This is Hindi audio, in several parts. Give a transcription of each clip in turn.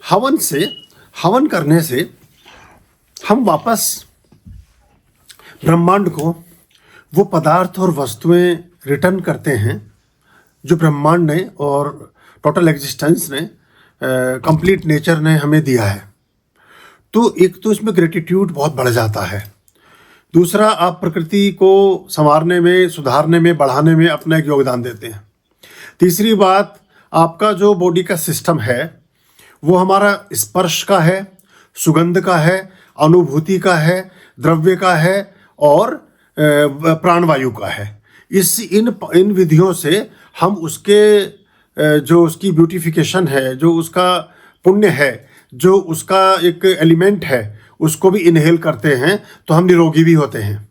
हवन करने से हम वापस ब्रह्मांड को वो पदार्थ और वस्तुएं रिटर्न करते हैं जो ब्रह्मांड ने और टोटल एग्जिस्टेंस ने, कंप्लीट नेचर ने हमें दिया है। तो एक तो इसमें ग्रेटिट्यूड बहुत बढ़ जाता है। दूसरा, आप प्रकृति को संवारने में, सुधारने में, बढ़ाने में अपना एक योगदान देते हैं। तीसरी बात, आपका जो बॉडी का सिस्टम है वो हमारा स्पर्श का है, सुगंध का है, अनुभूति का है, द्रव्य का है और प्राणवायु का है। इन विधियों से हम उसके जो उसकी ब्यूटिफिकेशन है, जो उसका पुण्य है, जो उसका एक एलिमेंट है, उसको भी इनहेल करते हैं तो हम निरोगी भी होते हैं।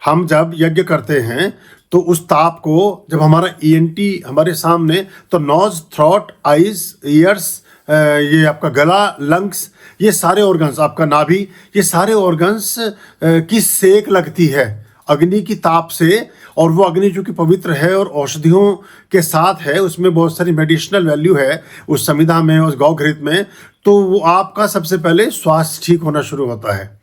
हम जब यज्ञ करते हैं तो उस ताप को, जब हमारा ईएनटी हमारे सामने, तो नोज, थ्रोट, आइज, ईयर्स, ये आपका गला, लंग्स, ये सारे ऑर्गन्स, आपका नाभि, ये सारे ऑर्गन्स की सेक लगती है अग्नि की ताप से। और वो अग्नि जो कि पवित्र है और औषधियों के साथ है, उसमें बहुत सारी मेडिसिनल वैल्यू है उस समिधा में, उस गौ घृत में। तो वो आपका सबसे पहले स्वास्थ्य ठीक होना शुरू होता है,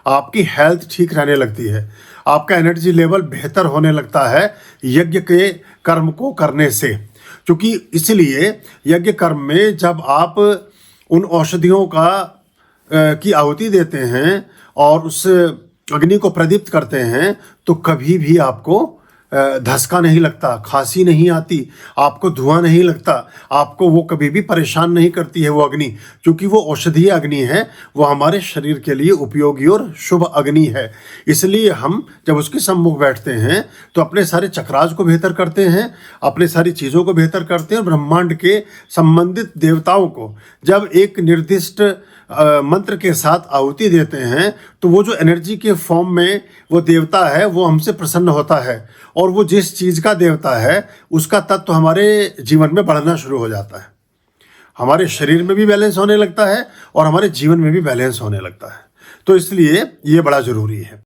आपकी हेल्थ ठीक रहने लगती है, आपका एनर्जी लेवल बेहतर होने लगता है यज्ञ के कर्म को करने से। क्योंकि इसलिए यज्ञ कर्म में जब आप उन औषधियों की आहुति देते हैं और उस अग्नि को प्रदीप्त करते हैं तो कभी भी आपको धसका नहीं लगता, खांसी नहीं आती, आपको धुआं नहीं लगता, आपको वो कभी भी परेशान नहीं करती है वो अग्नि। क्योंकि वो औषधीय अग्नि है, वो हमारे शरीर के लिए उपयोगी और शुभ अग्नि है। इसलिए हम जब उसके सम्मुख बैठते हैं तो अपने सारे चक्रास को बेहतर करते हैं, अपने सारी चीज़ों को बेहतर करते हैं। ब्रह्मांड के संबंधित देवताओं को जब एक निर्दिष्ट मंत्र के साथ आहुति देते हैं तो वो जो एनर्जी के फॉर्म में वो देवता है वो हमसे प्रसन्न होता है, और वो जिस चीज़ का देवता है उसका तत्व हमारे जीवन में बढ़ना शुरू हो जाता है। हमारे शरीर में भी बैलेंस होने लगता है और हमारे जीवन में भी बैलेंस होने लगता है। तो इसलिए ये बड़ा ज़रूरी है।